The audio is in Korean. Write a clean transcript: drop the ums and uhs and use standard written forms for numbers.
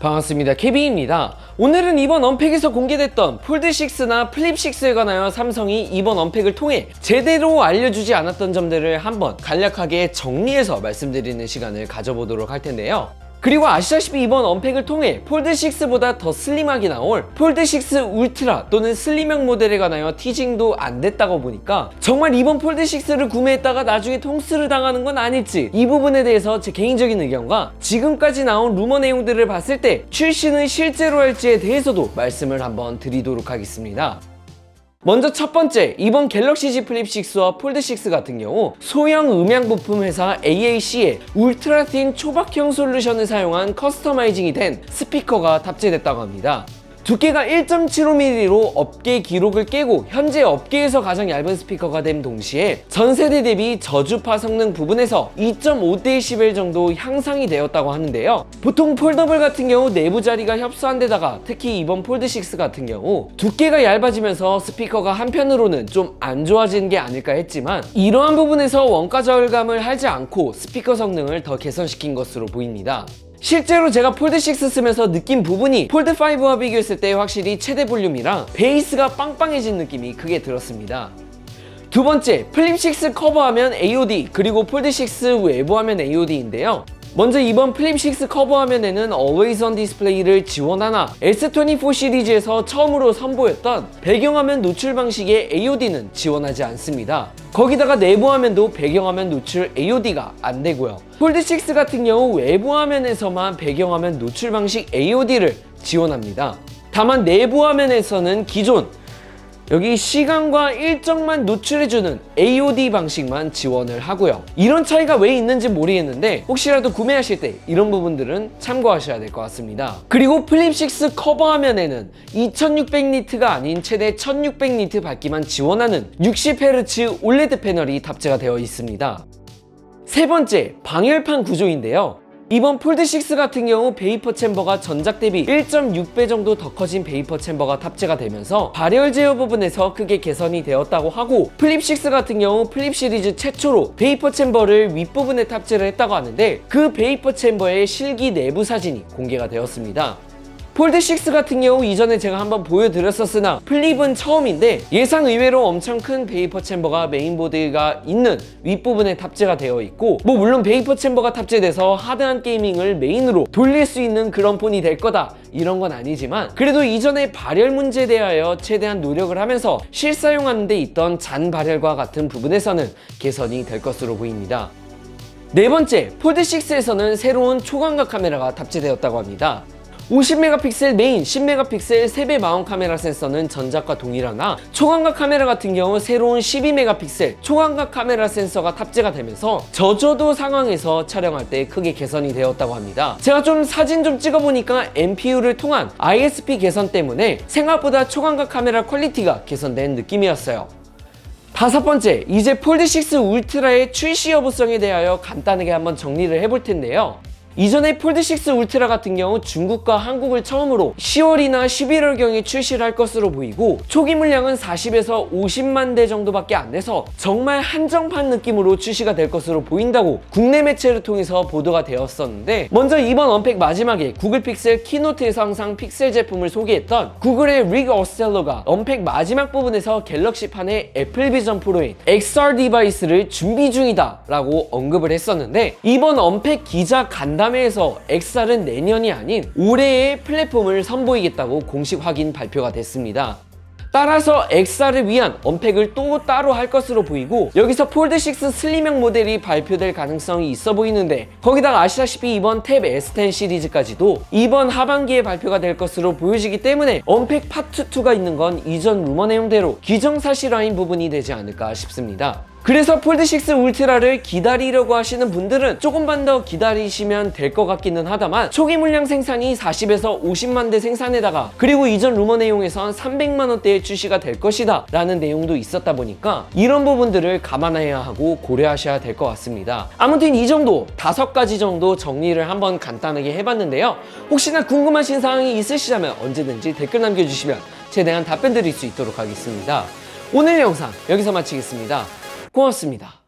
반갑습니다. 케빈입니다. 오늘은 이번 언팩에서 공개됐던 폴드6나 플립6에 관하여 삼성이 이번 언팩을 통해 제대로 알려주지 않았던 점들을 한번 간략하게 정리해서 말씀드리는 시간을 가져보도록 할 텐데요. 그리고 아시다시피 이번 언팩을 통해 폴드6보다 더 슬림하게 나올 폴드6 울트라 또는 슬림형 모델에 관하여 티징도 안 됐다고 보니까 정말 이번 폴드6를 구매했다가 나중에 통수를 당하는 건 아닐지, 이 부분에 대해서 제 개인적인 의견과 지금까지 나온 루머 내용들을 봤을 때 출시는 실제로 할지에 대해서도 말씀을 한번 드리도록 하겠습니다. 먼저 첫 번째, 이번 갤럭시 Z 플립6와 폴드6 같은 경우 소형 음향 부품 회사 AAC의 울트라 틴 초박형 솔루션을 사용한 커스터마이징이 된 스피커가 탑재됐다고 합니다. 두께가 1.75mm로 업계 기록을 깨고 현재 업계에서 가장 얇은 스피커가 됨 동시에 전세대 대비 저주파 성능 부분에서 2.5대1 정도 향상이 되었다고 하는데요. 보통 폴더블 같은 경우 내부 자리가 협소한 데다가 특히 이번 폴드6 같은 경우 두께가 얇아지면서 스피커가 한편으로는 좀 안 좋아지는 게 아닐까 했지만 이러한 부분에서 원가 절감을 하지 않고 스피커 성능을 더 개선시킨 것으로 보입니다. 실제로 제가 폴드6 쓰면서 느낀 부분이 폴드5와 비교했을 때 확실히 최대 볼륨이랑 베이스가 빵빵해진 느낌이 크게 들었습니다. 두 번째, 플립6 커버화면 AOD 그리고 폴드6 외부화면 AOD인데요. 먼저 이번 플립6 커버화면에는 Always On 디스플레이를 지원하나 S24 시리즈에서 처음으로 선보였던 배경화면 노출 방식의 AOD는 지원하지 않습니다. 거기다가 내부화면도 배경화면 노출 AOD가 안 되고요. 폴드6 같은 경우 외부화면에서만 배경화면 노출 방식 AOD를 지원합니다. 다만 내부화면에서는 기존 여기 시간과 일정만 노출해주는 AOD 방식만 지원을 하고요. 이런 차이가 왜 있는지 모르겠는데 혹시라도 구매하실 때 이런 부분들은 참고하셔야 될 것 같습니다. 그리고 플립6 커버화면에는 2600니트가 아닌 최대 1600니트 밝기만 지원하는 60Hz OLED 패널이 탑재가 되어 있습니다. 세 번째, 방열판 구조인데요. 이번 폴드6 같은 경우 베이퍼 챔버가 전작 대비 1.6배 정도 더 커진 베이퍼 챔버가 탑재가 되면서 발열 제어 부분에서 크게 개선이 되었다고 하고, 플립6 같은 경우 플립 시리즈 최초로 베이퍼 챔버를 윗부분에 탑재를 했다고 하는데 그 베이퍼 챔버의 실기 내부 사진이 공개가 되었습니다. 폴드6 같은 경우 이전에 제가 한번 보여드렸었으나 플립은 처음인데 예상 의외로 엄청 큰 베이퍼 챔버가 메인보드가 있는 윗부분에 탑재가 되어 있고, 물론 베이퍼 챔버가 탑재돼서 하드한 게이밍을 메인으로 돌릴 수 있는 그런 폰이 될 거다 이런 건 아니지만 그래도 이전에 발열 문제에 대하여 최대한 노력을 하면서 실사용하는 데 있던 잔 발열과 같은 부분에서는 개선이 될 것으로 보입니다. 네 번째, 폴드6에서는 새로운 초광각 카메라가 탑재되었다고 합니다. 50메가픽셀 메인, 10메가픽셀 3배 마운트 카메라 센서는 전작과 동일하나 초광각 카메라 같은 경우 새로운 12메가픽셀 초광각 카메라 센서가 탑재가 되면서 저조도 상황에서 촬영할 때 크게 개선이 되었다고 합니다. 제가 좀 사진 좀 찍어보니까 MPU를 통한 ISP 개선 때문에 생각보다 초광각 카메라 퀄리티가 개선된 느낌이었어요. 다섯 번째, 이제 폴드6 울트라의 출시 여부성에 대하여 간단하게 한번 정리를 해볼 텐데요. 이전에 폴드6 울트라 같은 경우 중국과 한국을 처음으로 10월이나 11월경에 출시를 할 것으로 보이고 초기 물량은 40에서 50만 대 정도밖에 안 돼서 정말 한정판 느낌으로 출시가 될 것으로 보인다고 국내 매체를 통해서 보도가 되었었는데, 먼저 이번 언팩 마지막에 구글 픽셀 키노트에서 항상 픽셀 제품을 소개했던 구글의 릭 어스텔러가 언팩 마지막 부분에서 갤럭시판의 애플 비전 프로인 XR 디바이스를 준비 중이다 라고 언급을 했었는데, 이번 언팩 기자 간담회에서 XR은 내년이 아닌 올해의 플랫폼을 선보이겠다고 공식 확인 발표가 됐습니다. 따라서 XR을 위한 언팩을 또 따로 할 것으로 보이고 여기서 폴드6 슬림형 모델이 발표될 가능성이 있어 보이는데, 거기다가 아시다시피 이번 탭 S10 시리즈까지도 이번 하반기에 발표가 될 것으로 보여지기 때문에 언팩 파트 2가 있는 건 이전 루머 내용대로 기정사실화인 부분이 되지 않을까 싶습니다. 그래서 폴드6 울트라를 기다리려고 하시는 분들은 조금만 더 기다리시면 될 것 같기는 하다만 초기 물량 생산이 40에서 50만 대 생산에다가 그리고 이전 루머 내용에선 300만 원대에 출시가 될 것이다 라는 내용도 있었다 보니까 이런 부분들을 감안해야 하고 고려하셔야 될 것 같습니다. 아무튼 이 정도 5가지 정도 정리를 한번 간단하게 해봤는데요. 혹시나 궁금하신 사항이 있으시다면 언제든지 댓글 남겨주시면 최대한 답변 드릴 수 있도록 하겠습니다. 오늘 영상 여기서 마치겠습니다. 고맙습니다.